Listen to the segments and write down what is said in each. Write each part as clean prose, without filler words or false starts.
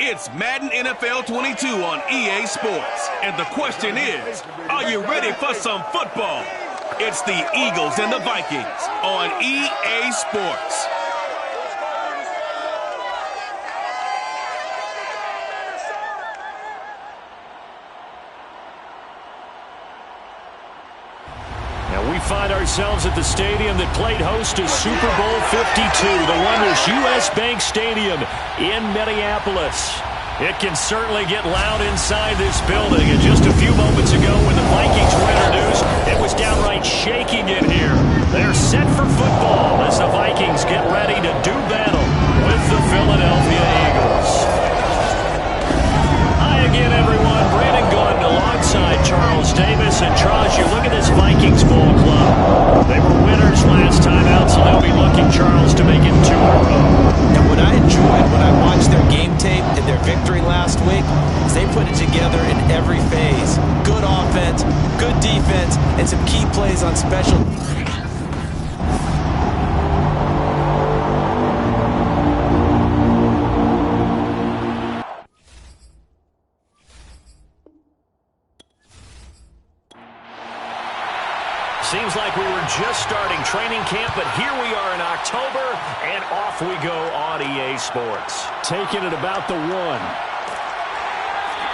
It's Madden NFL 22 on EA Sports. And the question is, are you ready for some football? It's the Eagles and the Vikings on EA Sports. We find ourselves at the stadium that played host to Super Bowl 52, the wondrous U.S. Bank Stadium in Minneapolis. It can certainly get loud inside this building, and just a few moments ago when the Vikings were introduced, it was downright shaking in here. They're set for football as the Vikings get ready to do battle with the Philadelphia Eagles. Hi again, everyone. Brandon Gordon alongside Charles Davis. And Charles, you look at this Vikings ball club. They were winners last time out, so they'll be looking, Charles, to make it 2 in a row. And what I enjoyed when I watched their game tape and their victory last week is they put it together in every phase. Good offense, good defense, and some key plays on special. Seems like we were just starting training camp, but here we are in October, and off we go on EA Sports. Taking it about the 1.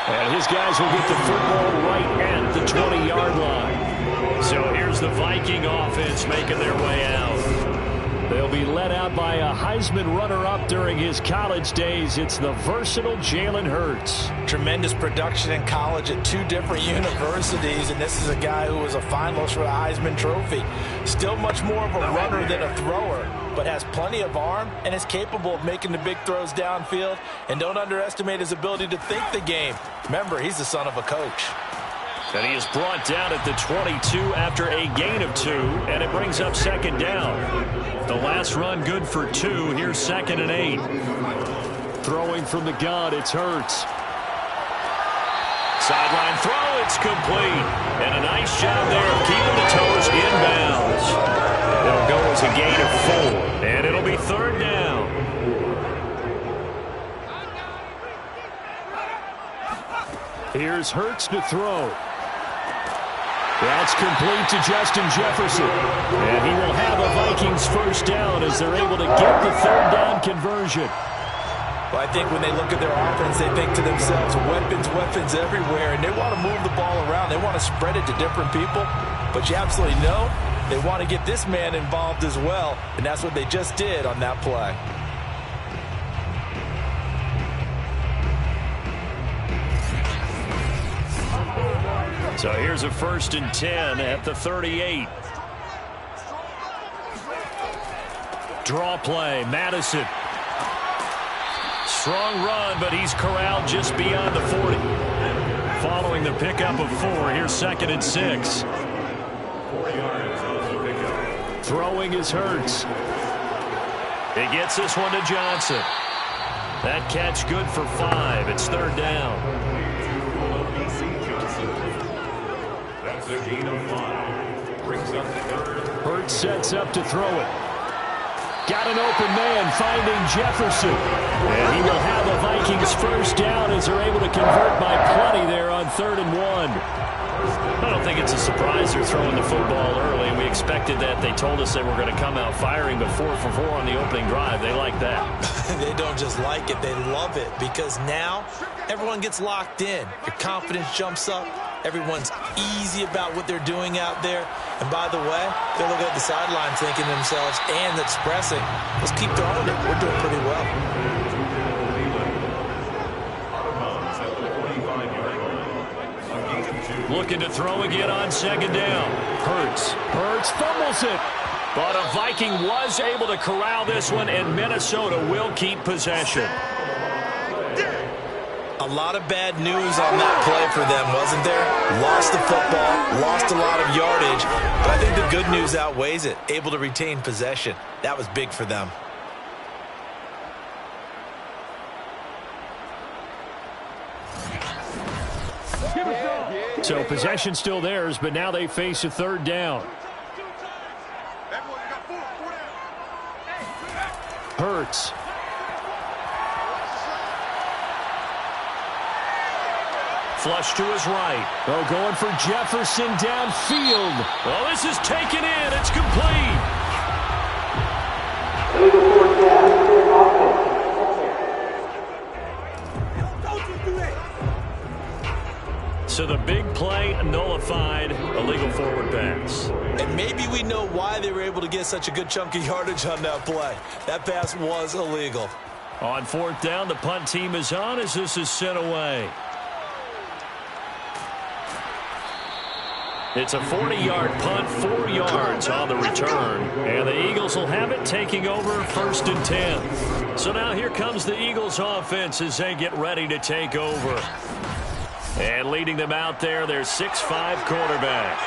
And his guys will get the football right at the 20-yard line. So here's the Viking offense making their way out. They'll be led out by a Heisman runner-up during his college days. It's the versatile Jalen Hurts. Tremendous production in college at 2 different universities, and this is a guy who was a finalist for the Heisman Trophy. Still much more of a runner than a thrower, but has plenty of arm and is capable of making the big throws downfield. And don't underestimate his ability to think the game. Remember, he's the son of a coach. And he is brought down at the 22 after a gain of 2, and it brings up 2nd down. The last run good for 2. Here's 2nd and 8. Throwing from the gun, it's Hurts. Sideline throw, it's complete. And a nice job there of keeping the toes inbounds. It'll go as a gain of 4, and it'll be 3rd down. Here's Hurts to throw. That's complete to Justin Jefferson. And he will have a Vikings 1st down as they're able to get the 3rd down conversion. Well, I think when they look at their offense, they think to themselves, weapons everywhere, and they want to move the ball around. They want to spread it to different people. But you absolutely know they want to get this man involved as well, and that's what they just did on that play. So here's a 1st and 10 at the 38. Draw play, Madison. Strong run, but he's corralled just beyond the 40. Following the pickup of 4, here's 2nd and 6. Throwing is Hurts. He gets this one to Johnson. That catch good for 5. It's 3rd down. Hurts sets up to throw it. Got an open man finding Jefferson. And he will have a Vikings 1st down as they're able to convert by plenty there on 3rd and 1. I don't think it's a surprise they're throwing the football early. We expected that. They told us they were going to come out firing, but 4 for 4 on the opening drive. They like that. They don't just like it, they love it, because now everyone gets locked in. Your confidence jumps up. Everyone's easy about what they're doing out there. And by the way, they're looking at the sideline thinking to themselves and expressing, let's keep throwing it. We're doing pretty well. Looking to throw again on 2nd down. Hurts fumbles it. But a Viking was able to corral this one, and Minnesota will keep possession. A lot of bad news on that play for them, wasn't there? Lost the football, lost a lot of yardage, but I think the good news outweighs it. Able to retain possession. That was big for them. So possession still theirs, but now they face a 3rd down. Hurts. flush to his right. Oh, going for Jefferson downfield. Well, this is taken in. It's complete. So the big play nullified, illegal forward pass. And maybe we know why they were able to get such a good chunk of yardage on that play. That pass was illegal. On fourth down, the punt team is on as this is sent away. It's a 40-yard punt, 4 yards on the return. And the Eagles will have it, taking over first and 10. So now here comes the Eagles offense as they get ready to take over. And leading them out there, their 6'5" quarterback.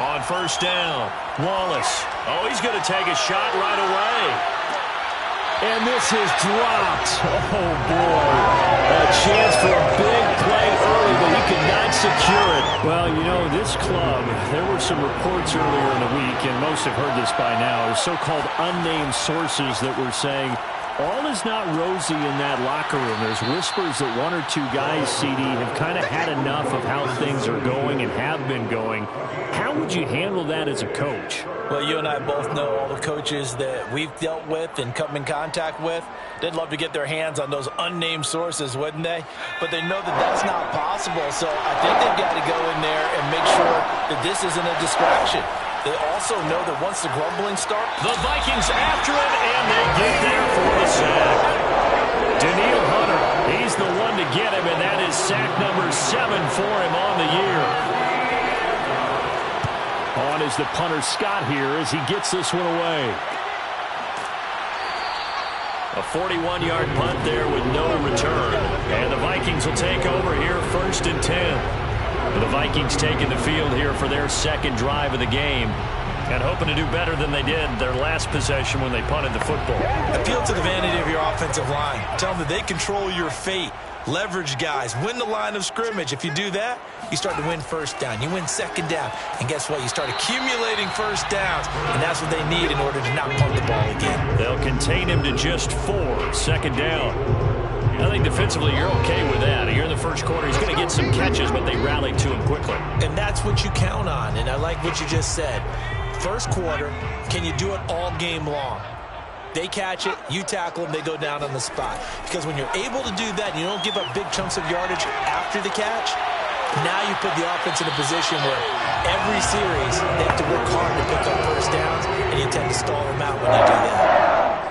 On first down, Wallace. Oh, he's going to take a shot right away. And this is dropped. Oh, boy. A chance for a big play early, but he could not secure it. Well, you know, this club, there were some reports earlier in the week, and most have heard this by now, so-called unnamed sources that were saying all is not rosy in that locker room. There's whispers that one or two guys, CD, have kind of had enough of how things are going and have been going. How would you handle that as a coach? Well, you and I both know all the coaches that we've dealt with and come in contact with. They'd love to get their hands on those unnamed sources, wouldn't they? But they know that that's not possible, so I think they've got to go in there and make sure that this isn't a distraction. They also know that once the grumbling starts, the Vikings after it, and they get there for the sack. Daniil Hunter, he's the one to get him, and that is sack number 7 for him on the year. On is the punter Scott here as he gets this one away. A 41-yard punt there with no return. And the Vikings will take over here first and 10. The Vikings taking the field here for their second drive of the game and hoping to do better than they did their last possession when they punted the football. Appeal to the vanity of your offensive line. Tell them that they control your fate. Leverage guys. Win the line of scrimmage. If you do that, you start to win first down. You win second down. And guess what? You start accumulating first downs. And that's what they need in order to not punt the ball again. They'll contain him to just 4. Second down. I think defensively you're okay with that. Here in the first quarter, he's going to get some catches, but they rallied to him quickly. And that's what you count on. And I like what you just said. First quarter, can you do it all game long? They catch it, you tackle them, they go down on the spot. Because when you're able to do that and you don't give up big chunks of yardage after the catch, now you put the offense in a position where every series they have to work hard to pick up first downs, and you tend to stall them out when you do that.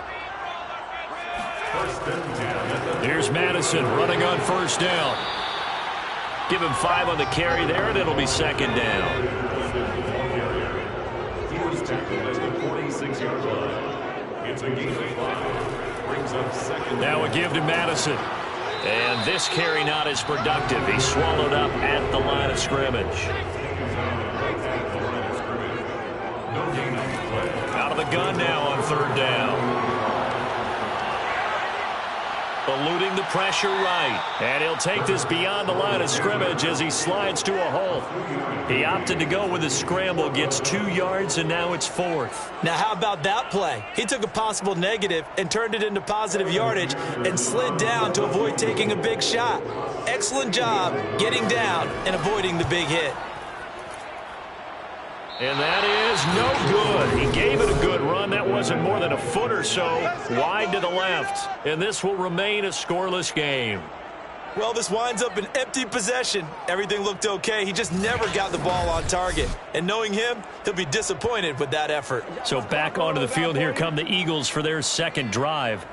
Here's Madison running on first down. Give him 5 on the carry there, and it'll be second down. He was tackled at the 46-yard line. It's a gain of 5. Brings up second. Now a give to Madison. And this carry not as productive. He's swallowed up at the line of scrimmage. Out of the gun now on third down. Eluding the pressure right. And he'll take this beyond the line of scrimmage as he slides to a hole. He opted to go with a scramble, gets 2 yards, and now it's 4th. Now how about that play? He took a possible negative and turned it into positive yardage and slid down to avoid taking a big shot. Excellent job getting down and avoiding the big hit. And that is no good. He gave it a good run. That wasn't more than a foot or so wide to the left. And this will remain a scoreless game. Well, this winds up an empty possession. Everything looked okay. He just never got the ball on target. And knowing him, he'll be disappointed with that effort. So back onto the field, here come the Eagles for their second drive.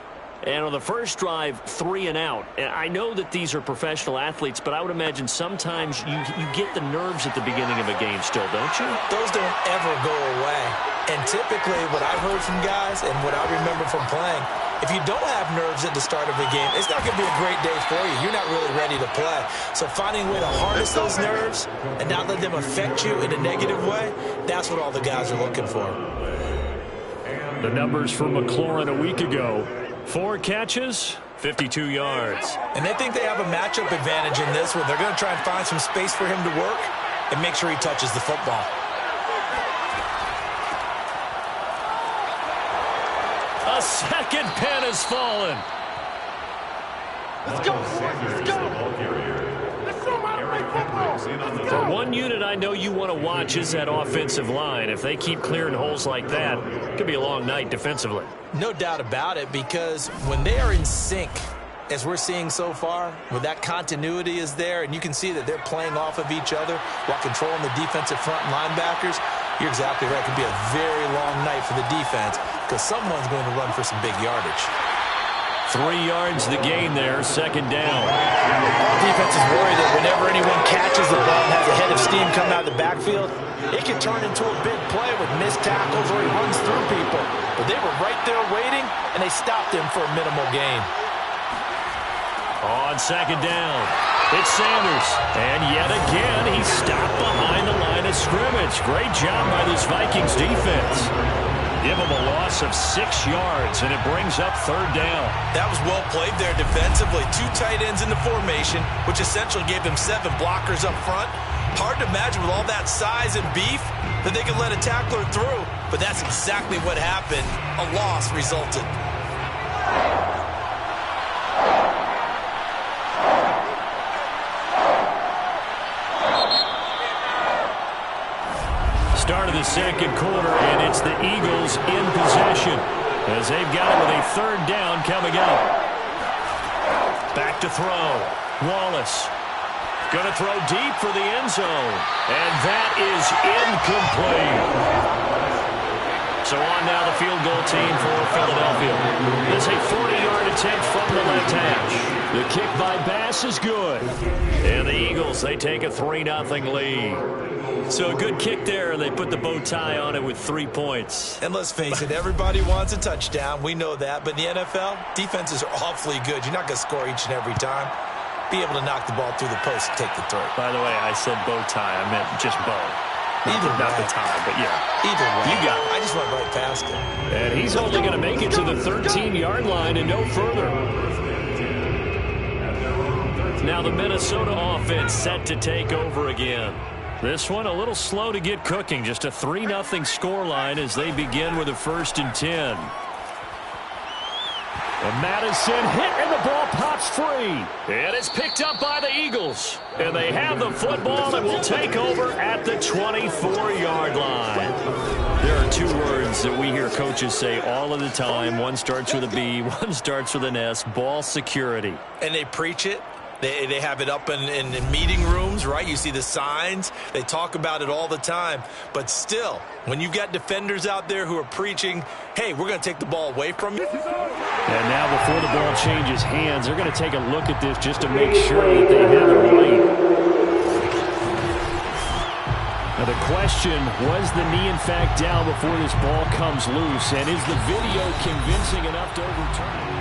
And on the first drive, 3 and out. And I know that these are professional athletes, but I would imagine sometimes you get the nerves at the beginning of a game still, don't you? Those don't ever go away. And typically what I've heard from guys and what I remember from playing, if you don't have nerves at the start of a game, it's not going to be a great day for you. You're not really ready to play. So finding a way to harness those nerves and not let them affect you in a negative way, that's what all the guys are looking for. The numbers from McLaurin a week ago. 4 catches, 52 yards. And they think they have a matchup advantage in this one. They're going to try and find some space for him to work and make sure he touches the football. A second pen has fallen. Let's go, boys. Let's go. The one unit I know you want to watch is that offensive line. If they keep clearing holes like that, it could be a long night defensively. No doubt about it, because when they are in sync, as we're seeing so far, when that continuity is there, and you can see that they're playing off of each other while controlling the defensive front linebackers, you're exactly right. It could be a very long night for the defense because someone's going to run for some big yardage. 3 yards the gain there, second down. Defense is worried that whenever anyone catches the ball and has a head of steam coming out of the backfield, it can turn into a big play with missed tackles or he runs through people. But they were right there waiting, and they stopped him for a minimal gain. On second down, it's Sanders. And yet again, he's stopped behind the line of scrimmage. Great job by this Vikings defense. Give him a loss of 6 yards, and it brings up third down. That was well played there defensively. 2 tight ends in the formation, which essentially gave them 7 blockers up front. Hard to imagine with all that size and beef that they could let a tackler through, but that's exactly what happened. A loss resulted. Start of the second quarter, and it's the Eagles in possession as they've got it with a third down coming up. Back to throw. Wallace going to throw deep for the end zone, and that is incomplete. So on now the field goal team for Philadelphia. It's a 40-yard attempt from the left hash. The kick by Bass is good. And the Eagles, they take a 3-0 lead. So a good kick there, and they put the bow tie on it with 3 points. And let's face it, everybody wants a touchdown. We know that. But in the NFL, defenses are awfully good. You're not going to score each and every time. Be able to knock the ball through the post and take the throw. By the way, I said bow tie. I meant just bow. Not the tie, but yeah. Either way. You got it. I just went right past it. And he's only going to make it to the 13-yard line and no further. Now the Minnesota offense set to take over again. This one a little slow to get cooking. Just a 3-0 scoreline as they begin with a 1st and 10. And Madison hit, and the ball pops free. And it's picked up by the Eagles. And they have the football and will take over at the 24-yard line. There are 2 words that we hear coaches say all of the time. One starts with a B, one starts with an S, ball security. And they preach it. They have it up in meeting rooms, right? You see the signs. They talk about it all the time. But still, when you've got defenders out there who are preaching, hey, we're going to take the ball away from you. And now before the ball changes hands, they're going to take a look at this just to make sure that they have it right. Now the question, was the knee in fact down before this ball comes loose? And is the video convincing enough to overturn it?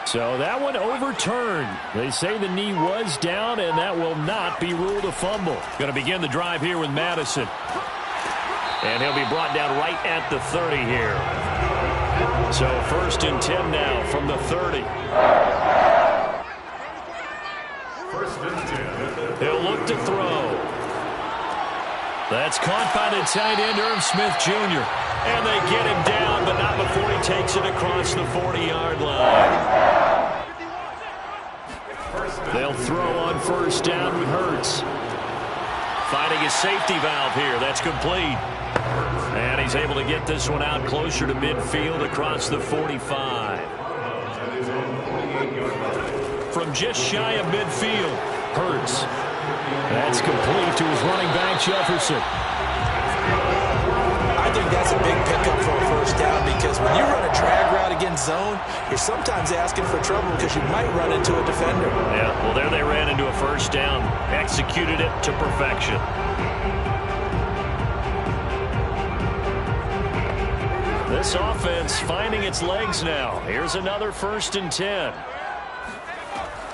So that one overturned. They say the knee was down, and that will not be ruled a fumble. Going to begin the drive here with Madison. And he'll be brought down right at the 30 here. So 1st and 10 now from the 30. 1st and 10. He'll look to throw. That's caught by the tight end, Irv Smith Jr. And they get him down, but not before he takes it across the 40-yard line. They'll throw on 1st down with Hurts. Finding his safety valve here. That's complete. And he's able to get this one out closer to midfield across the 45. From just shy of midfield, Hurts. That's complete to his running back, Jefferson. I think that's a big pickup for a 1st down because when you run a drag route against zone, you're sometimes asking for trouble because you might run into a defender. Yeah, well, there they ran into a 1st down. Executed it to perfection. This offense finding its legs now. Here's another 1st and 10.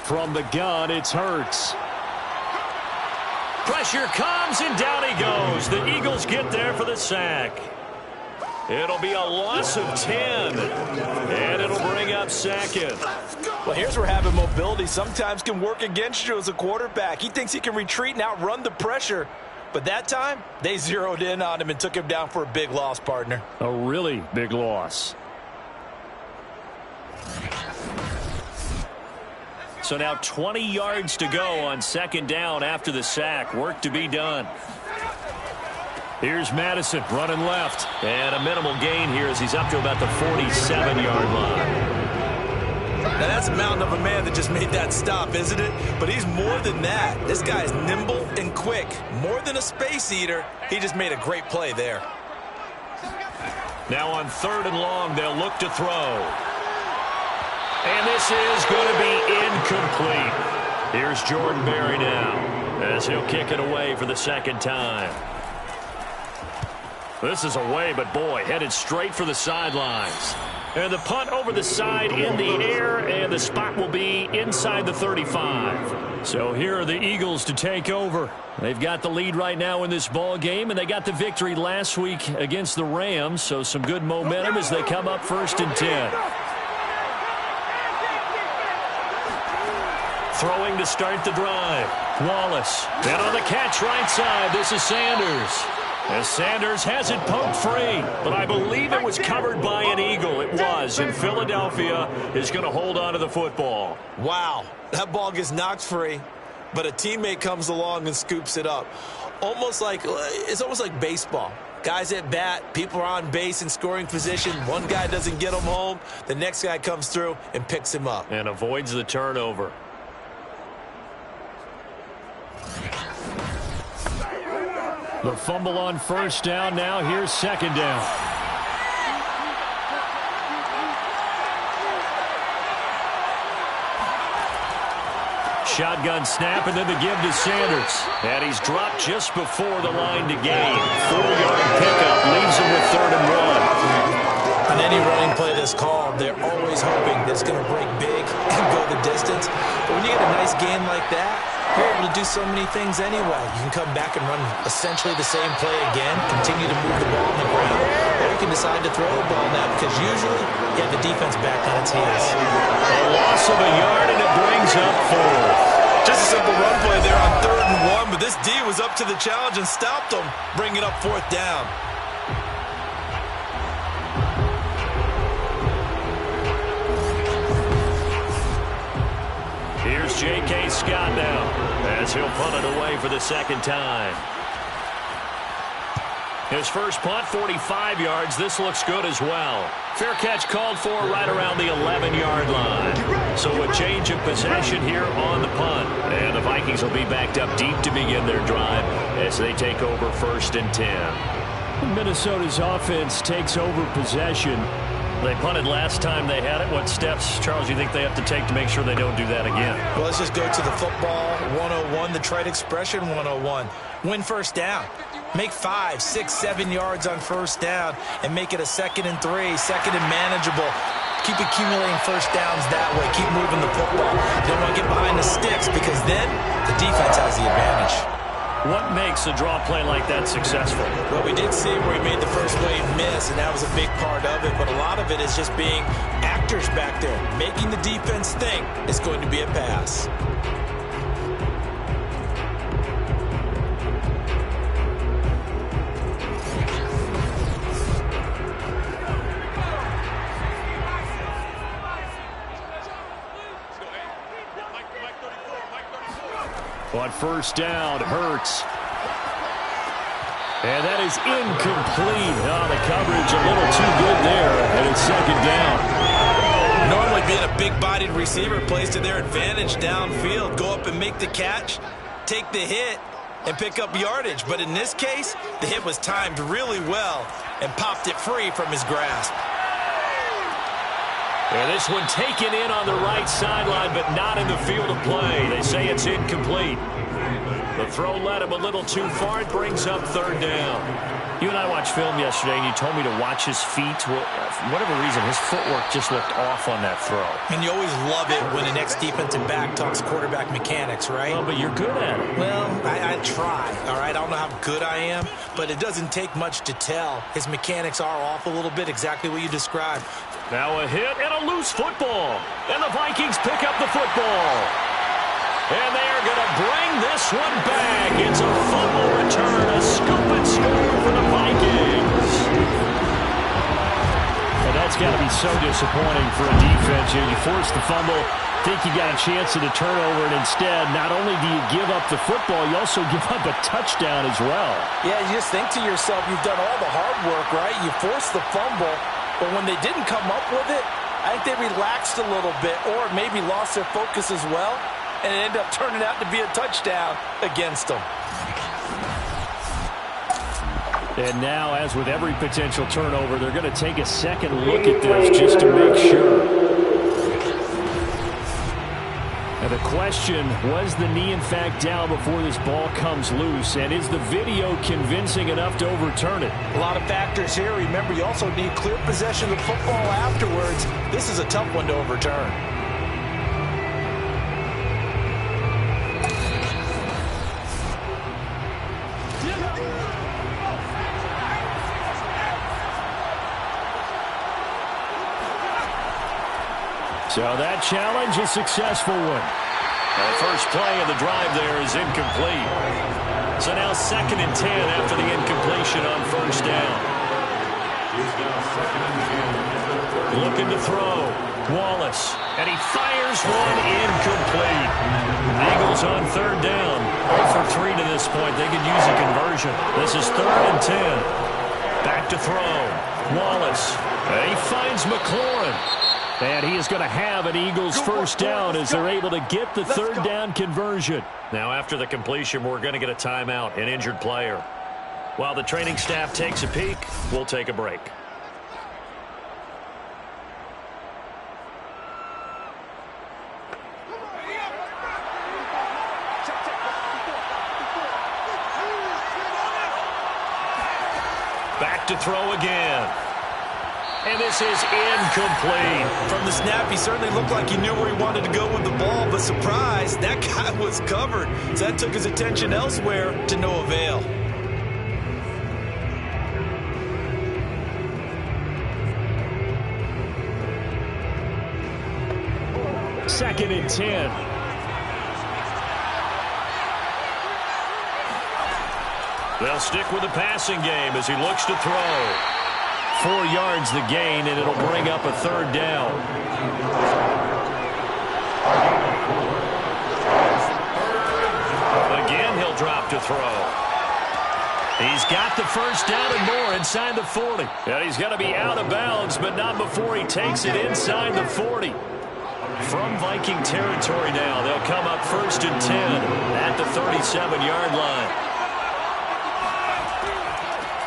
From the gun, it's Hurts. Pressure comes, and down he goes. The Eagles get there for the sack. It'll be a loss of 10. And it'll bring up second. Well, here's where having mobility sometimes can work against you as a quarterback. He thinks he can retreat and outrun the pressure. But that time, they zeroed in on him and took him down for a big loss, partner. A really big loss. So now 20 yards to go on second down after the sack. Work to be done. Here's Madison running left. And a minimal gain here as he's up to about the 47-yard line. Now, that's a mountain of a man that just made that stop, isn't it? But he's more than that. This guy is nimble and quick. More than a space eater. He just made a great play there. Now on 3rd and long, they'll look to throw. And this is going to be incomplete. Here's Jordan Berry now as he'll kick it away for the second time. This is away, but boy, headed straight for the sidelines. And the punt over the side in the air, and the spot will be inside the 35. So here are the Eagles to take over. They've got the lead right now in this ball game, and they got the victory last week against the Rams, so some good momentum as they come up 1st and 10. Throwing to start the drive. Wallace. Then on the catch right side, this is Sanders. As Sanders has it poked free, but I believe it was covered by an Eagle. It was, and Philadelphia is going to hold on to the football. Wow, that ball gets knocked free, but a teammate comes along and scoops it up. It's almost like baseball. Guys at bat, people are on base in scoring position. One guy doesn't get him home. The next guy comes through and picks him up. And avoids the turnover. The fumble on 1st down. Now here's 2nd down. Shotgun snap, and then the give to Sanders. And he's dropped just before the line to gain. 4-yard pickup leaves him with 3rd and 1. On any running play that's called, they're always hoping that it's going to break big and go the distance. But when you get a nice gain like that, you're able to do so many things anyway. You can come back and run essentially the same play again, continue to move the ball on the ground, or you can decide to throw the ball now because usually you have the defense back on its heels. A loss of a yard, and it brings up 4. Just a simple run play there on 3rd and 1, but this D was up to the challenge and stopped them, bringing up 4th down. Here's J.K. Scott now as he'll punt it away for the second time. His first punt, 45 yards. This looks good as well. Fair catch called for right around the 11-yard line. So a change of possession here on the punt. And the Vikings will be backed up deep to begin their drive as they take over 1st and 10. Minnesota's offense takes over possession. They punted last time they had it. What steps, Charles, do you think they have to take to make sure they don't do that again? Well, let's just go to the football 101, the trite expression 101. Win 1st down. Make 5, 6, 7 yards on 1st down and make it a 2nd and 3, 2nd and manageable. Keep accumulating 1st downs that way. Keep moving the football. You don't want to get behind the sticks because then the defense has the advantage. What makes a draw play like that successful? Well, we did see where he made the first wave miss, and that was a big part of it. But a lot of it is just being actors back there, making the defense think it's going to be a pass. On 1st down, Hurts. And that is incomplete. Oh, the coverage a little too good there, and it's 2nd down. Normally being a big-bodied receiver plays to their advantage downfield. Go up and make the catch, take the hit, and pick up yardage. But in this case, the hit was timed really well and popped it free from his grasp. And this one taken in on the right sideline, but not in the field of play. They say it's incomplete. The throw led him a little too far. It brings up third down. You and I watched film yesterday, and you told me to watch his feet. Well, for whatever reason, his footwork just looked off on that throw. And you always love it when the next defensive back talks quarterback mechanics, right? Well, but you're good at it. Well, I try, all right? I don't know how good I am, but it doesn't take much to tell. His mechanics are off a little bit, exactly what you described. Now a hit and a loose football. And the Vikings pick up the football. And they are going to bring this one back. It's a fumble return, a scoop and score for the Vikings. And that's got to be so disappointing for a defense. You force the fumble, think you got a chance at a turnover, and instead, not only do you give up the football, you also give up a touchdown as well. Yeah, you just think to yourself, you've done all the hard work, right? You forced the fumble, but when they didn't come up with it, I think they relaxed a little bit or maybe lost their focus as well. And it ended up turning out to be a touchdown against them. And now, as with every potential turnover, they're going to take a second look at this just to make sure. And the question, was the knee in fact down before this ball comes loose? And is the video convincing enough to overturn it? A lot of factors here. Remember, you also need clear possession of the football afterwards. This is a tough one to overturn. So that challenge, a successful one. The first play of the drive there is incomplete. So now 2nd and 10 after the incompletion on first down. Looking to throw. Wallace. And he fires one incomplete. Eagles on third down. 0 for 3 to this point. They could use a conversion. This is 3rd and 10. Back to throw. Wallace. And he finds McLaurin. And he is going to have an Eagles first down as they're able to get the third down conversion. Now after the completion, we're going to get a timeout, an injured player. While the training staff takes a peek, we'll take a break. Back to throw again. And this is incomplete. From the snap, he certainly looked like he knew where he wanted to go with the ball, but surprise, that guy was covered. So that took his attention elsewhere to no avail. Second and 10. They'll stick with the passing game as he looks to throw. 4 yards the gain, and it'll bring up a third down. Again, he'll drop to throw. He's got the first down and more inside the 40. And he's going to be out of bounds, but not before he takes it inside the 40. From Viking territory now, they'll come up 1st and 10 at the 37-yard line.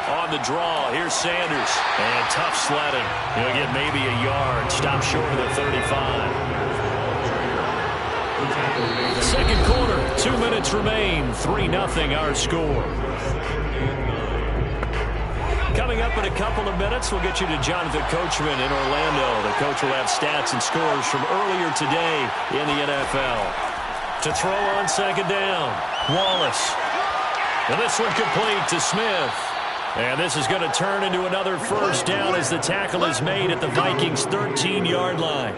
On the draw, here's Sanders. And tough sledding. He'll get maybe a yard. Stop short of the 35. Second quarter, 2 minutes remain. 3-0 our score. Coming up in a couple of minutes, we'll get you to Jonathan Coachman in Orlando. The coach will have stats and scores from earlier today in the NFL. To throw on 2nd down, Wallace. And this one complete to Smith. And this is going to turn into another first down as the tackle is made at the Vikings' 13-yard line.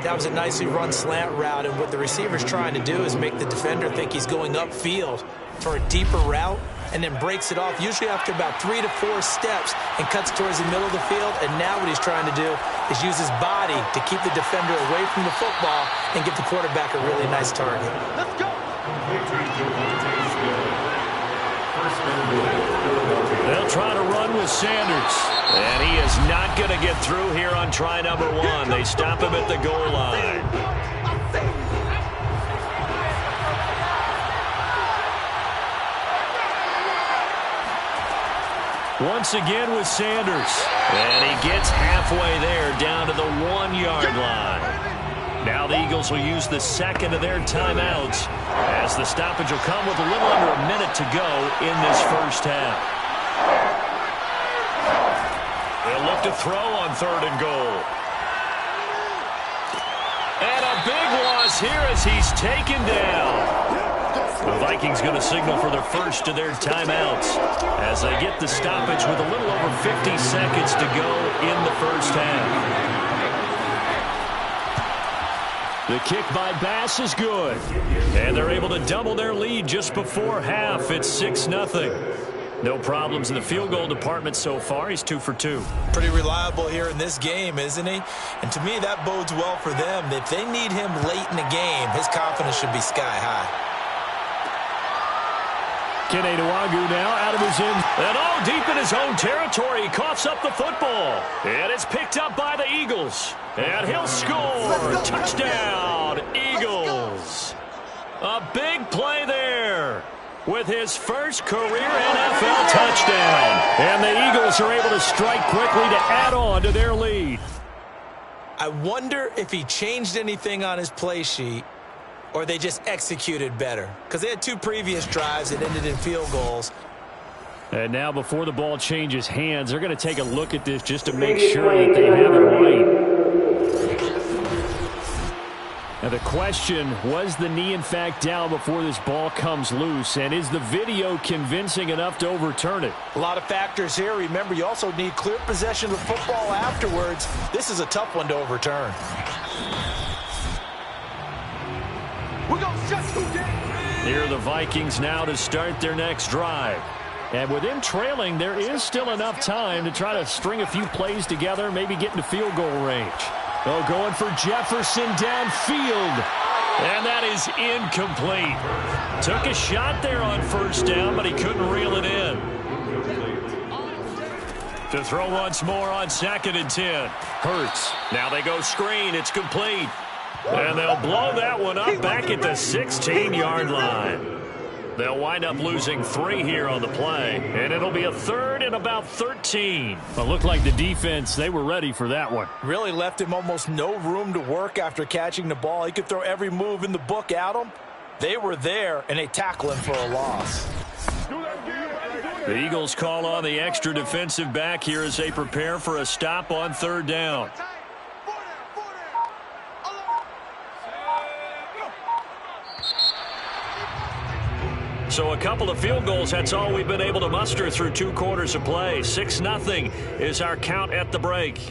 That was a nicely run slant route, and what the receiver's trying to do is make the defender think he's going upfield for a deeper route, and then breaks it off, usually after about 3 to 4 steps, and cuts towards the middle of the field. And now what he's trying to do is use his body to keep the defender away from the football and give the quarterback a really nice target. Let's go! They'll try to run with Sanders. And he is not going to get through here on try number 1. They stop him at the goal line. Once again with Sanders. And he gets halfway there down to the 1-yard line. Now the Eagles will use the second of their timeouts as the stoppage will come with a little under a minute to go in this first half. They'll look to throw on 3rd and goal. And a big loss here as he's taken down. The Vikings going to signal for their first of their timeouts as they get the stoppage with a little over 50 seconds to go in the first half. The kick by Bass is good. And they're able to double their lead just before half. It's 6-0. No problems in the field goal department so far. He's 2 for 2. Pretty reliable here in this game, isn't he? And to me, that bodes well for them. If they need him late in the game, his confidence should be sky high. Kene Nwagu now out of his end. And deep in his own territory, he coughs up the football. And it's picked up by the Eagles. And he'll score. Touchdown, Eagles. A big play there with his first career NFL touchdown. And the Eagles are able to strike quickly to add on to their lead. I wonder if he changed anything on his play sheet or they just executed better. Because they had 2 previous drives that ended in field goals. And now before the ball changes hands, they're going to take a look at this just to make sure that they have it right. Now the question, was the knee in fact down before this ball comes loose? And is the video convincing enough to overturn it? A lot of factors here. Remember, you also need clear possession of the football afterwards. This is a tough one to overturn. Here are the Vikings now to start their next drive. And with them trailing, there is still enough time to try to string a few plays together, maybe get into field goal range. Oh, going for Jefferson downfield. And that is incomplete. Took a shot there on first down, but he couldn't reel it in. To throw once more on 2nd and 10. Hurts. Now they go screen. It's complete. And they'll blow that one up back at the 16-yard line. They'll wind up losing 3 here on the play, and it'll be a 3rd and about 13. Well, looked like the defense, they were ready for that one. Really left him almost no room to work after catching the ball. He could throw every move in the book at him. They were there, and they tackle him for a loss. The Eagles call on the extra defensive back here as they prepare for a stop on 3rd down. So a couple of field goals, that's all we've been able to muster through 2 quarters of play. 6-0 is our count at the break.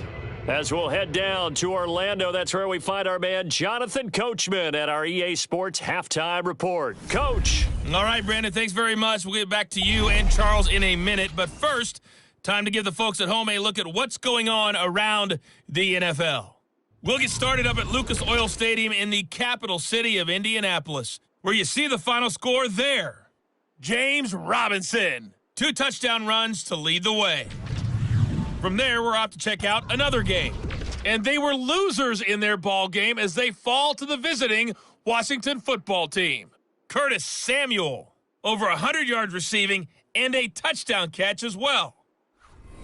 As we'll head down to Orlando, that's where we find our man Jonathan Coachman at our EA Sports Halftime Report. Coach. All right, Brandon, thanks very much. We'll get back to you and Charles in a minute. But first, time to give the folks at home a look at what's going on around the NFL. We'll get started up at Lucas Oil Stadium in the capital city of Indianapolis, where you see the final score there. James Robinson, 2 touchdown runs to lead the way. From there, we're off to check out another game. And they were losers in their ball game as they fall to the visiting Washington football team. Curtis Samuel, over 100 yards receiving and a touchdown catch as well.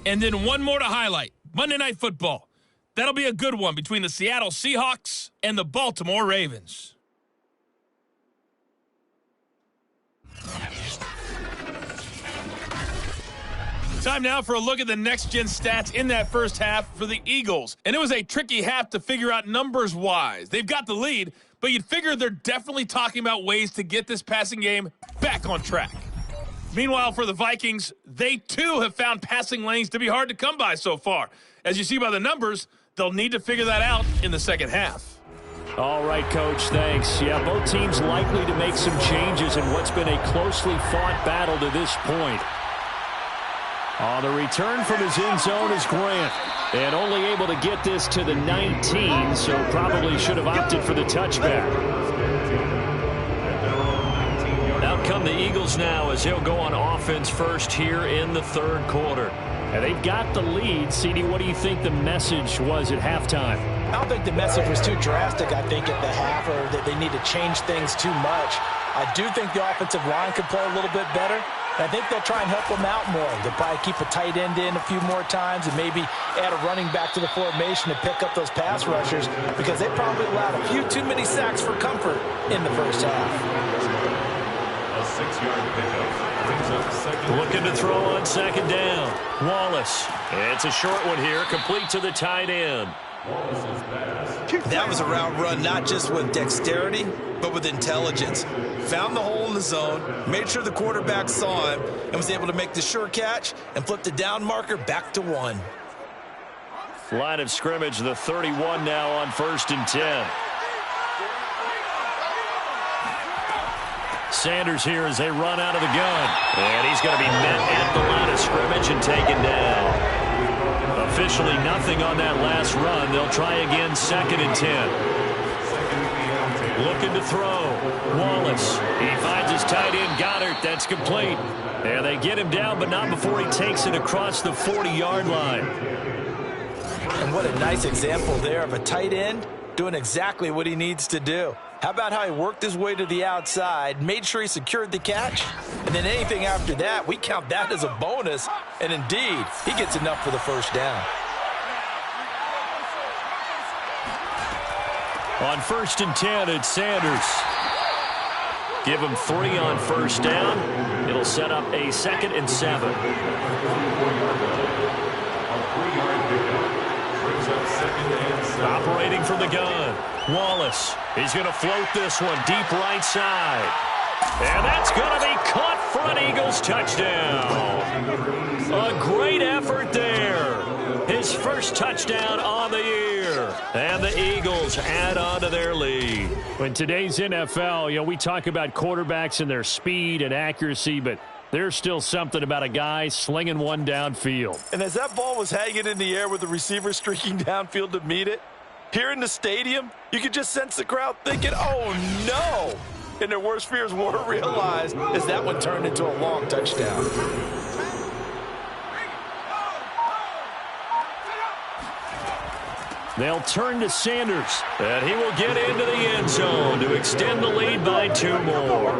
And then one more to highlight, Monday Night Football. That'll be a good one between the Seattle Seahawks and the Baltimore Ravens. Time now for a look at the next-gen stats in that first half for the Eagles. And it was a tricky half to figure out numbers-wise. They've got the lead, but you'd figure they're definitely talking about ways to get this passing game back on track. Meanwhile, for the Vikings, they too have found passing lanes to be hard to come by so far. As you see by the numbers, they'll need to figure that out in the second half. All right, Coach, thanks. Yeah, both teams likely to make some changes in what's been a closely fought battle to this point. On the return from his end zone is Grant. And only able to get this to the 19, so probably should have opted for the touchback. Out come the Eagles now as they'll go on offense first here in the 3rd quarter. And they've got the lead. CD, what do you think the message was at halftime? I don't think the message was too drastic, I think, at the half, or that they need to change things too much. I do think the offensive line could play a little bit better. I think they'll try and help him out more. They'll probably keep a tight end in a few more times and maybe add a running back to the formation to pick up those pass rushers because they probably allowed a few too many sacks for comfort in the first half. A 6-yard pickup brings up second. Looking to throw on second down. Wallace. It's a short one here, complete to the tight end. That was a route run not just with dexterity, but with intelligence. Found the hole in the zone, made sure the quarterback saw him, and was able to make the sure catch and flip the down marker back to 1. Line of scrimmage, the 31 now on 1st and 10. Sanders here as they run out of the gun. And he's going to be met at the line of scrimmage and taken down. Officially nothing on that last run. They'll try again 2nd and 10. Looking to throw. Wallace. He finds his tight end, Goddard. That's complete. And they get him down, but not before he takes it across the 40-yard line. And what a nice example there of a tight end doing exactly what he needs to do. How about how he worked his way to the outside, made sure he secured the catch, and then anything after that, we count that as a bonus. And indeed, he gets enough for the first down. On 1st and 10, it's Sanders. Give him 3 on first down. It'll set up a 2nd and 7. Operating from the gun. Wallace. He's going to float this one deep right side. And that's going to be caught for an Eagles touchdown. A great effort there. His first touchdown on the year. And the Eagles add on to their lead. In today's NFL, we talk about quarterbacks and their speed and accuracy, but there's still something about a guy slinging one downfield. And as that ball was hanging in the air with the receiver streaking downfield to meet it, here in the stadium, you could just sense the crowd thinking, oh, no. And their worst fears were realized as that one turned into a long touchdown. They'll turn to Sanders, and he will get into the end zone to extend the lead by 2 more.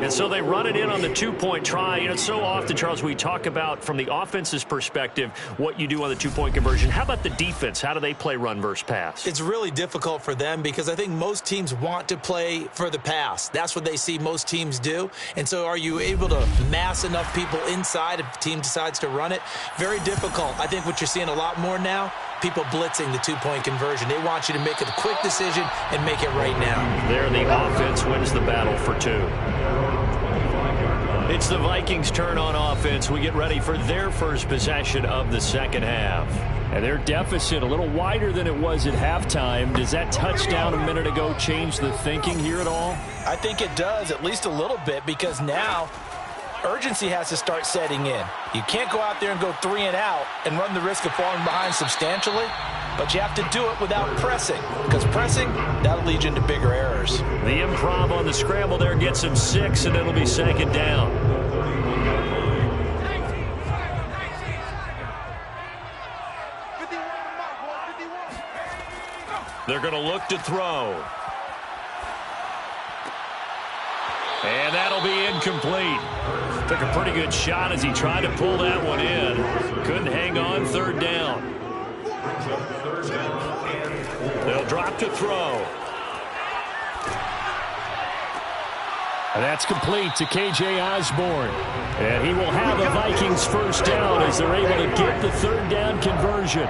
And so they run it in on the 2-point try. So often, Charles, we talk about from the offense's perspective what you do on the 2-point conversion. How about the defense? How do they play run versus pass? It's really difficult for them because I think most teams want to play for the pass. That's what they see most teams do. And so are you able to mass enough people inside if the team decides to run it? Very difficult. I think what you're seeing a lot more now, people blitzing the 2-point conversion. They want you to make a quick decision and make it right now. There, the offense wins the battle for 2. It's the Vikings' turn on offense. We get ready for their first possession of the second half. And their deficit a little wider than it was at halftime. Does that touchdown a minute ago change the thinking here at all? I think it does, at least a little bit, because now urgency has to start setting in. You can't go out there and go 3 and out and run the risk of falling behind substantially, but you have to do it without pressing, because pressing, that'll lead you into bigger errors. The improv on the scramble there gets him 6, and it'll be 2nd down. They're going to look to throw. And that'll be incomplete. Took a pretty good shot as he tried to pull that one in. Couldn't hang on, 3rd down. They'll drop to throw. And that's complete to K.J. Osborne. And he will have the Vikings first down as they're able to get the 3rd down conversion.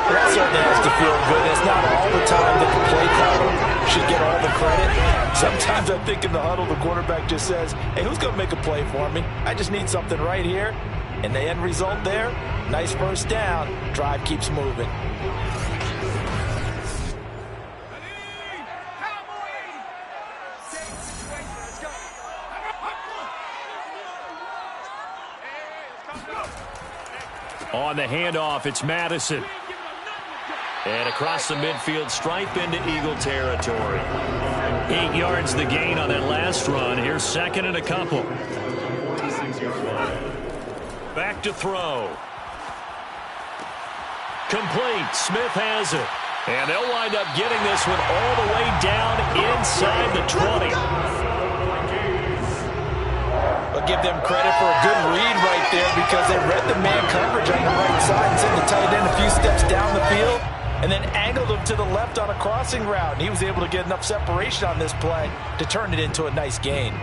That certainly has to feel good. It's not all the time that the play caller should get all the credit. Sometimes I think in the huddle, the quarterback just says, hey, who's going to make a play for me? I just need something right here. And the end result there, nice first down. Drive keeps moving. On the handoff, it's Madison. And across the midfield, stripe into Eagle territory. 8 yards the gain on that last run. Here's 2nd and a couple. Back to throw. Complete. Smith has it. And they'll wind up getting this one all the way down inside the 20. A give them credit for a good read right there because they read the man coverage on the right side and sent the tight end a few steps down the field and then angled him to the left on a crossing route. And he was able to get enough separation on this play to turn it into a nice gain.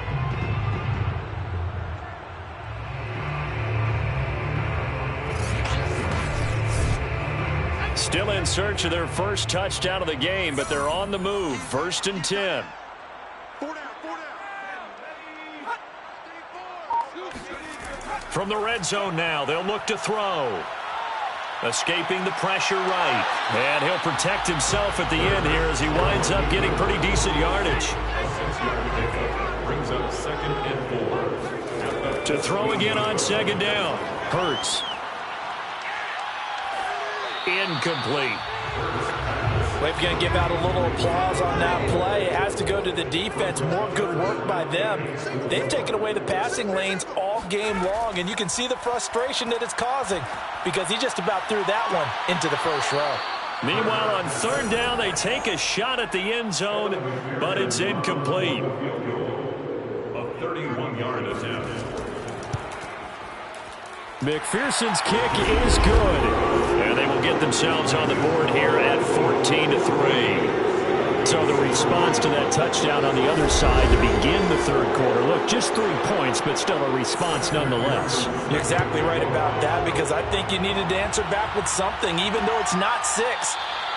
Still in search of their first touchdown of the game, but they're on the move. 1st and 10. From the red zone now, they'll look to throw. Escaping the pressure right. And he'll protect himself at the end here as he winds up getting pretty decent yardage. Brings up 2nd and 4. To throw again on 2nd down. Hurts. Incomplete. Well, if you're going to give out a little applause on that play, it has to go to the defense. More good work by them. They've taken away the passing lanes all game long, and you can see the frustration that it's causing because he just about threw that one into the first row. Meanwhile, on 3rd down, they take a shot at the end zone, but it's incomplete. A 31-yard attempt. McPherson's kick is good. And they will get themselves on the board here at 14-3. So the response to that touchdown on the other side to begin the 3rd quarter. Look, just 3 points, but still a response nonetheless. You're exactly right about that because I think you needed to answer back with something, even though it's not 6.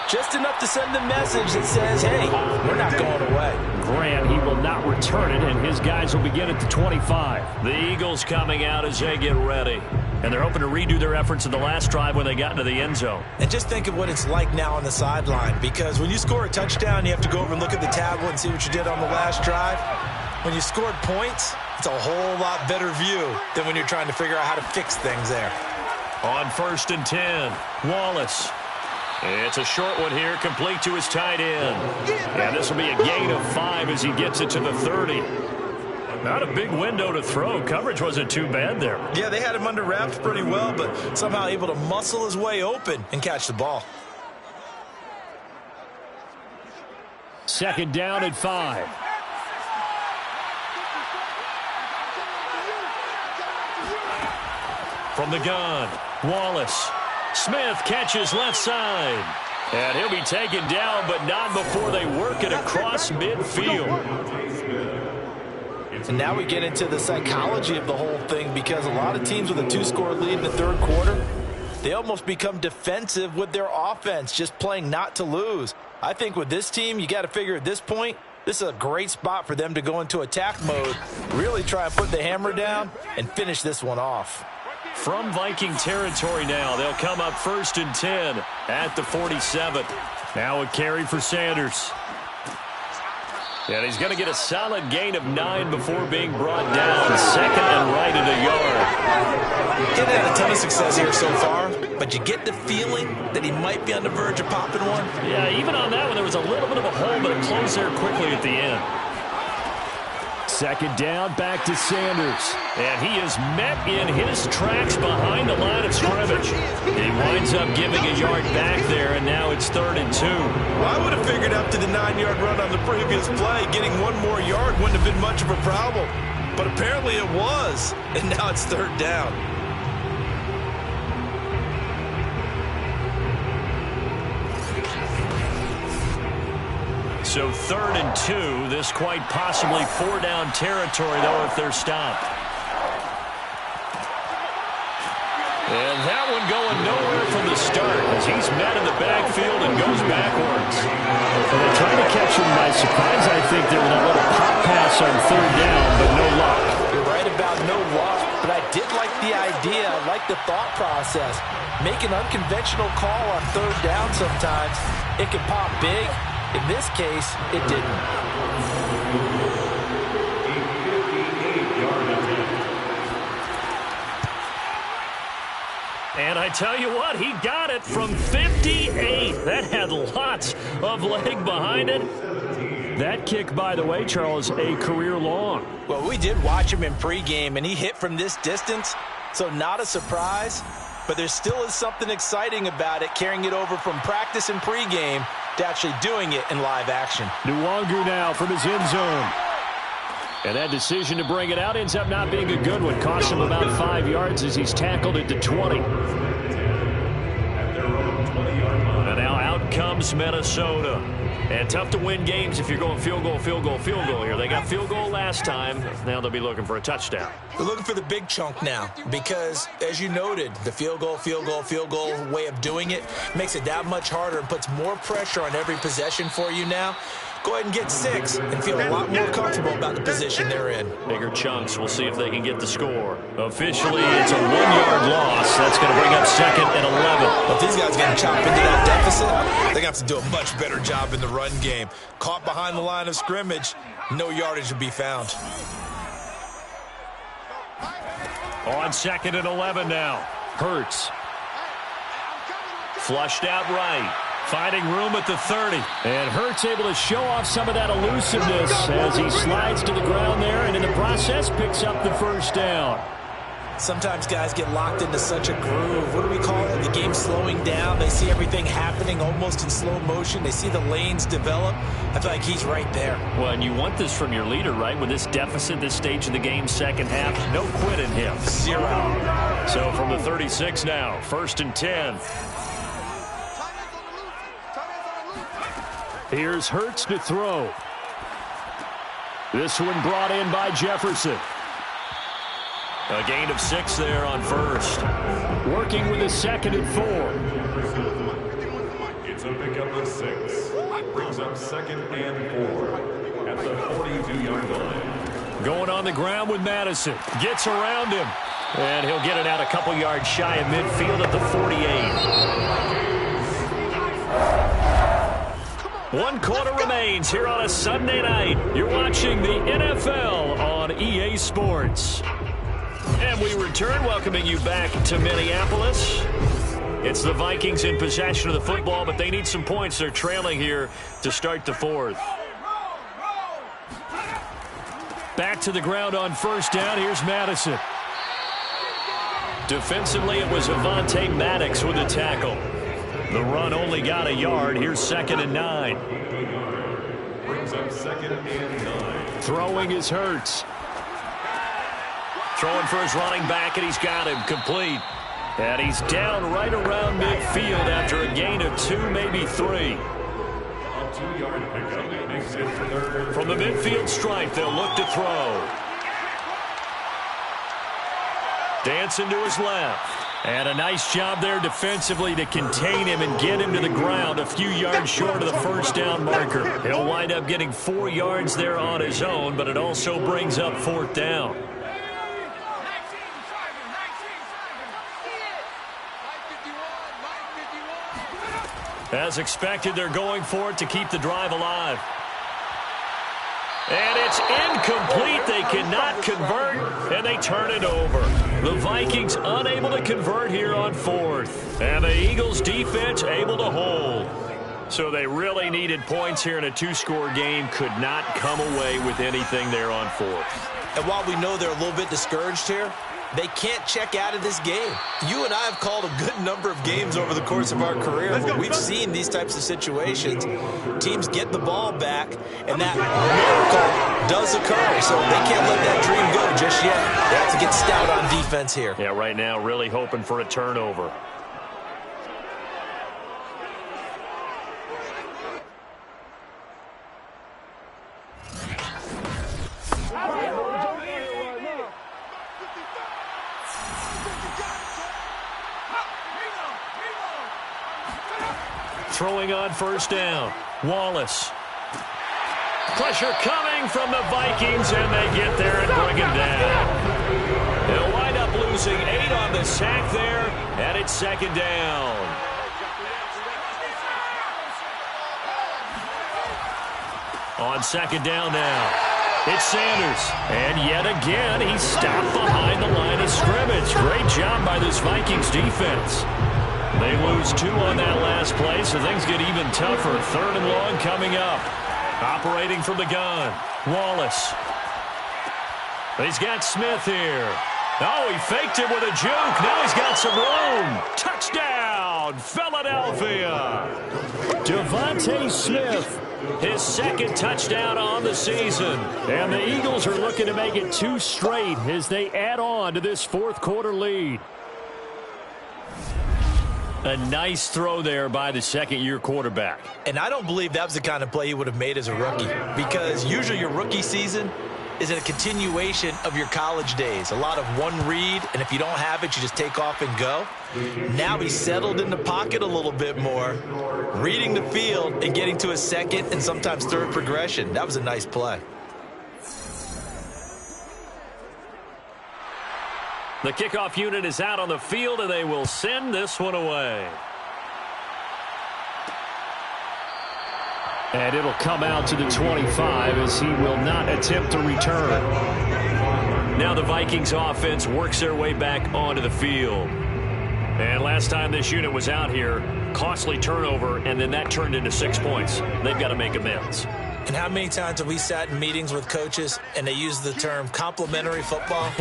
Just enough to send the message that says, hey, we're not going away. Grant, he will not return it, and his guys will begin at the 25. The Eagles coming out as they get ready. And they're hoping to redo their efforts in the last drive when they got into the end zone. And just think of what it's like now on the sideline, because when you score a touchdown, you have to go over and look at the tablet and see what you did on the last drive. When you scored points, it's a whole lot better view than when you're trying to figure out how to fix things there. On 1st and 10, Wallace. It's a short one here, complete to his tight end. And this will be a gain of 5 as he gets it to the 30. Not a big window to throw. Coverage wasn't too bad there. Yeah, they had him under wraps pretty well, but somehow able to muscle his way open and catch the ball. 2nd down at 5. From the gun, Wallace. Smith catches left side. And he'll be taken down, but not before they work it across midfield. And now we get into the psychology of the whole thing because a lot of teams with a 2-score lead in the 3rd quarter, they almost become defensive with their offense, just playing not to lose. I think with this team, you got to figure at this point, this is a great spot for them to go into attack mode, really try and put the hammer down and finish this one off. From Viking territory now, they'll come up 1st and 10 at the 47. Now a carry for Sanders. And he's going to get a solid gain of 9 before being brought down. 2nd and right at a yard. He hasn't had a ton of success here so far, but you get the feeling that he might be on the verge of popping one. Yeah, even on that one, there was a little bit of a hole, but it closed there quickly at the end. 2nd down, back to Sanders. And he is met in his tracks behind the line of scrimmage. He winds up giving a yard back there, and now it's 3rd and 2. Well, I would have figured after the 9-yard run on the previous play, getting 1 more yard wouldn't have been much of a problem. But apparently it was, and now it's 3rd down. So 3rd and 2, this quite possibly 4-down territory, though, if they're stopped. And that one going nowhere from the start as he's met in the backfield and goes backwards. And they're trying to catch him by surprise, I think. There was a little pop pass on 3rd down, but no luck. You're right about no luck, but I did like the idea. I like the thought process. Make an unconventional call on 3rd down sometimes. It can pop big. In this case, it didn't. And I tell you what, he got it from 58. That had lots of leg behind it. That kick, by the way, Charles, a career long. Well, we did watch him in pregame, and he hit from this distance, so not a surprise. But there still is something exciting about it, carrying it over from practice and pregame to actually doing it in live action. Nwangu now from his end zone. And that decision to bring it out ends up not being a good one. Costs him about 5 yards as he's tackled it to 20. And now out comes Minnesota. And tough to win games if you're going field goal, field goal, field goal here. They got field goal last time. Now they'll be looking for a touchdown. They're looking for the big chunk now because, as you noted, the field goal way of doing it makes it that much harder and puts more pressure on every possession for you now. Go ahead and get 6 and feel a lot more comfortable about the position they're in. Bigger chunks. We'll see if they can get the score. Officially, it's a 1-yard loss. That's going to bring up 2nd and 11. Well, if these guys are going to chop into that deficit, they're going to have to do a much better job in the run game. Caught behind the line of scrimmage, no yardage to be found. On 2nd and 11 now. Hurts. Flushed out right. Finding room at the 30. And Hurts able to show off some of that elusiveness as he slides to the ground there and in the process picks up the first down. Sometimes guys get locked into such a groove. What do we call it? The game slowing down. They see everything happening almost in slow motion. They see the lanes develop. I feel like he's right there. Well, and you want this from your leader, right? With this deficit, this stage of the game, second half, no quit in him. 0. So from the 36 now, 1st and 10. Here's Hurts to throw. This one brought in by Jefferson. A gain of 6 there on 1st. Working with a 2nd and 4. It's a pickup of 6. Brings up 2nd and 4 at the 42-yard line. Going on the ground with Madison. Gets around him. And he'll get it out a couple yards shy of midfield at the 48. 1 quarter remains here on a Sunday night. You're watching the NFL on EA Sports. And we return, welcoming you back to Minneapolis. It's the Vikings in possession of the football, but they need some points. They're trailing here to start the 4th. Back to the ground on 1st down. Here's Madison. Defensively, it was Avonte Maddox with the tackle. The run only got a yard. Here's 2nd and 9. Brings up 2nd and 9. Throwing is Hurts. Throwing for his running back, and he's got him complete. And he's down right around midfield after a gain of 2, maybe 3. A 2-yard pickup makes it 3rd. From the midfield stripe, they'll look to throw. Dancing to his left. And a nice job there defensively to contain him and get him to the ground a few yards short of the 1st down marker. He'll wind up getting 4 yards there on his own, but it also brings up 4th down. As expected, they're going for it to keep the drive alive. And it's incomplete. They cannot convert, and they turn it over. The Vikings unable to convert here on 4th. And the Eagles' defense able to hold. So they really needed points here in a 2-score game. Could not come away with anything there on 4th. And while we know they're a little bit discouraged here, they can't check out of this game. You and I have called a good number of games over the course of our career where we've seen these types of situations. Teams get the ball back, and that miracle does occur. So they can't let that dream go just yet. They have to get stout on defense here. Yeah, right now really hoping for a turnover. Throwing on 1st down. Wallace. Pressure coming from the Vikings, and they get there and bring him down. They'll wind up losing 8 on the sack there, and it's 2nd down. On 2nd down now, it's Sanders. And yet again, he's stopped behind the line of scrimmage. Great job by this Vikings defense. They lose 2 on that last play, so things get even tougher. 3rd and long coming up. Operating from the gun, Wallace. He's got Smith here. Oh, he faked it with a juke. Now he's got some room. Touchdown, Philadelphia. Devontae Smith His second touchdown on the season. And the Eagles are looking to make it 2 straight as they add on to this fourth quarter lead. A nice throw there by the second-year quarterback. And I don't believe that was the kind of play he would have made as a rookie, because usually your rookie season is a continuation of your college days. A lot of one read, and if you don't have it, you just take off and go. Now he's settled in the pocket a little bit more, reading the field and getting to a second and sometimes third progression. That was a nice play. The kickoff unit is out on the field, and they will send this one away. And it'll come out to the 25 as he will not attempt to return. Now the Vikings offense works their way back onto the field. And last time this unit was out here, costly turnover, and then that turned into 6 points. They've got to make amends. And how many times have we sat in meetings with coaches and they use the term complementary football?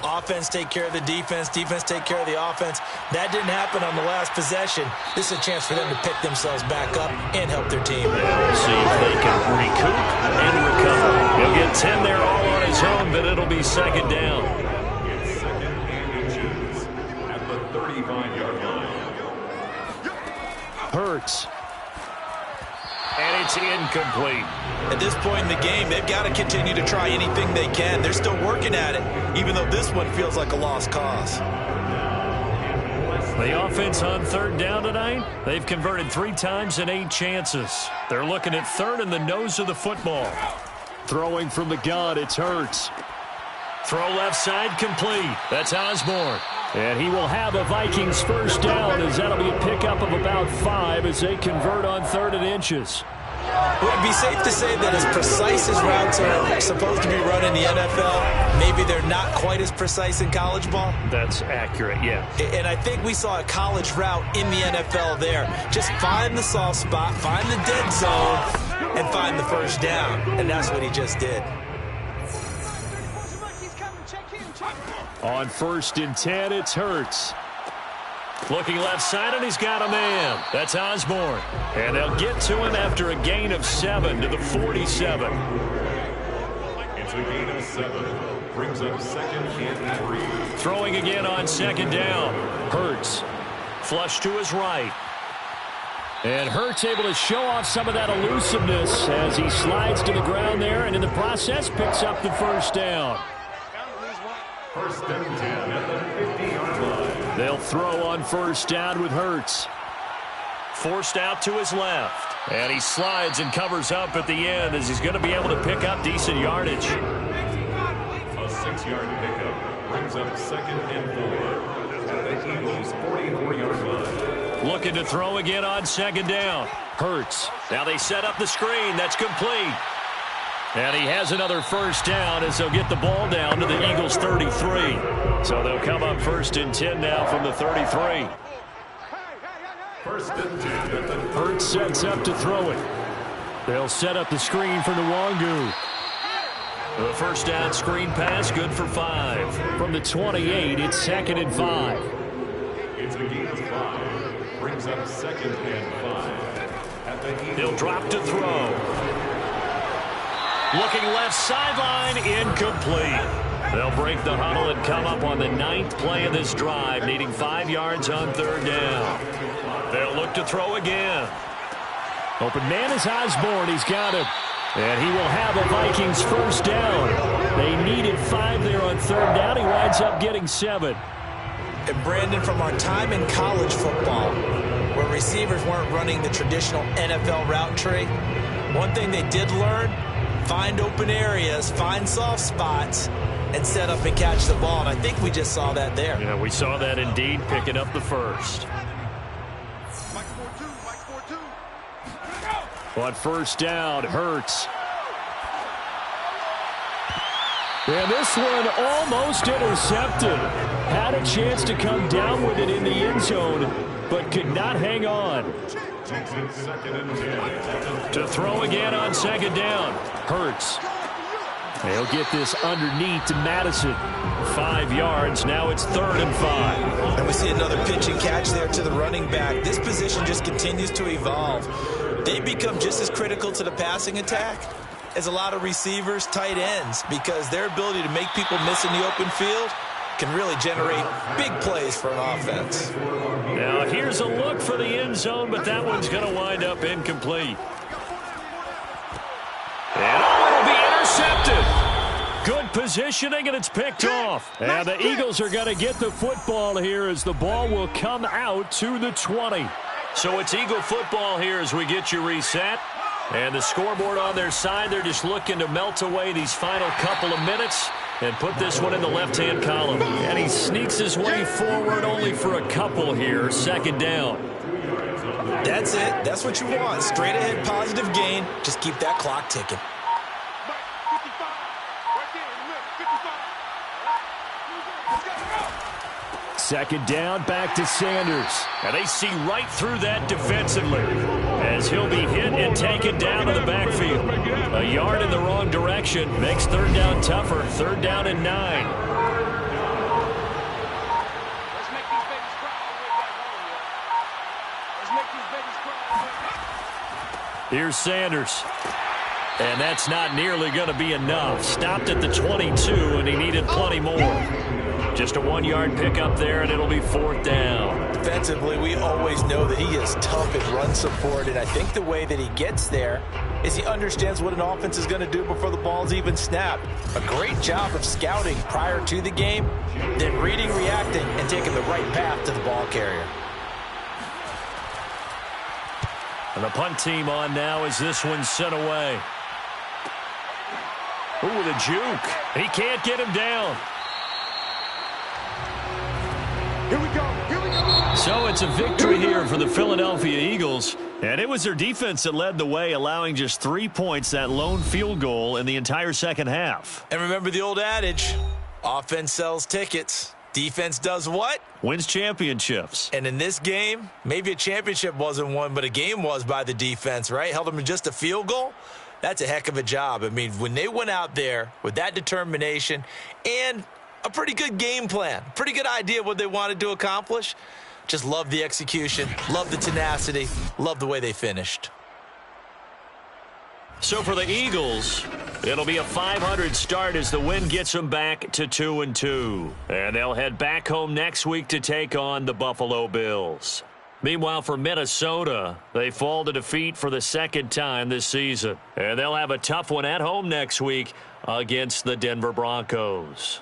Offense take care of the defense, defense take care of the offense. That didn't happen on the last possession. This is a chance for them to pick themselves back up and help their team. We'll see if they can recoup and recover. He'll get 10 there all on his own, but it'll be second down. It's second and inches at the 35-yard line. Hurts. And it's incomplete. At this point in the game, they've got to continue to try anything they can. They're still working at it, even though this one feels like a lost cause. The offense on third down tonight, they've converted 3 times in 8 chances. They're looking at third in the nose of the football. Throwing from the gun, it's Hurts. Throw left side complete. That's Osborne. And he will have a Vikings first down, as that'll be a pickup of about 5 as they convert on 3rd and inches. It would be safe to say that as precise as routes are supposed to be run in the NFL, maybe they're not quite as precise in college ball. That's accurate, yeah. And I think we saw a college route in the NFL there. Just find the soft spot, find the dead zone, and find the first down. And that's what he just did. On 1st and 10, it's Hurts. Looking left side, and he's got a man. That's Osborne. And they'll get to him after a gain of 7 to the 47. It's a gain of 7. Brings up second and 3. Throwing again on second down. Hurts. Flush to his right. And Hurts able to show off some of that elusiveness as he slides to the ground there, and in the process picks up the first down. First and 10 at the 50-yard line. They'll throw on first down with Hurts. Forced out to his left. And he slides and covers up at the end as he's going to be able to pick up decent yardage. A 6-yard pickup brings up second and 4 at the Eagles' 44-yard line. Looking to throw again on second down. Hurts. Now they set up the screen. That's complete. And he has another first down as they'll get the ball down to the Eagles' 33. So they'll come up 1st and 10 now from the 33. First and 10 at the Hurts sets up to throw it. They'll set up the screen for Nwangu. The first down screen pass, good for 5. From the 28, it's 2nd and 5. It's a gain of 5. Brings up second and 5 at the Eagles. He'll drop to throw. Looking left sideline, incomplete. They'll break the huddle and come up on the 9th play of this drive, needing 5 yards on 3rd down. They'll look to throw again. Open man is Osborne. He's got him. And he will have a Vikings first down. They needed 5 there on 3rd down. He winds up getting 7. And Brandon, from our time in college football, where receivers weren't running the traditional NFL route tree, one thing they did learn: find open areas, find soft spots, and set up and catch the ball. And I think we just saw that there. Yeah, we saw that indeed, picking up the first. On first down, Hurts. And this one almost intercepted. Had a chance to come down with it in the end zone, but could not hang on. To throw again on second down. Hurts. They'll get this underneath to Madison. 5 yards. Now it's 3rd and 5. And we see another pitch and catch there to the running back. This position just continues to evolve. they become just as critical to the passing attack as a lot of receivers, tight ends, because their ability to make people miss in the open field can really generate big plays for an offense. Now here's a look for the end zone, but that one's going to wind up incomplete. And it'll be intercepted. Good positioning, and it's picked off. And the Eagles are going to get the football here as the ball will come out to the 20. So it's Eagle football here as we get you reset. And the scoreboard on their side, they're just looking to melt away these final couple of minutes and put this one in the left-hand column. And he sneaks his way forward only for a couple here. Second down. That's it. That's what you want. Straight ahead positive gain. Just keep that clock ticking. Second down, back to Sanders. And they see right through that defensively as he'll be hit and taken down to the backfield. A yard in the wrong direction makes third down tougher. Third down and 9. Here's Sanders. And that's not nearly going to be enough. Stopped at the 22, and he needed plenty more. Just a 1-yard pickup there, and it'll be fourth down. Defensively, we always know that he is tough in run support, and I think the way that he gets there is he understands what an offense is going to do before the ball's even snapped. A great job of scouting prior to the game, then reading, reacting, and taking the right path to the ball carrier. And the punt team on now as this one's sent away. Ooh, the juke. He can't get him down. Here we go. Here we go. So it's a victory here for the Philadelphia Eagles. And it was their defense that led the way, allowing just 3 points, that lone field goal in the entire second half. And remember the old adage, offense sells tickets. Defense does what? Wins championships. And in this game, maybe a championship wasn't won, but a game was by the defense, right? Held them to just a field goal. That's a heck of a job. I mean, when they went out there with that determination and a pretty good game plan, pretty good idea of what they wanted to accomplish, just love the execution, love the tenacity, love the way they finished. So for the Eagles, it'll be a 500 start as the win gets them back to 2-2. And they'll head back home next week to take on the Buffalo Bills. Meanwhile, for Minnesota, they fall to defeat for the second time this season. And they'll have a tough one at home next week against the Denver Broncos.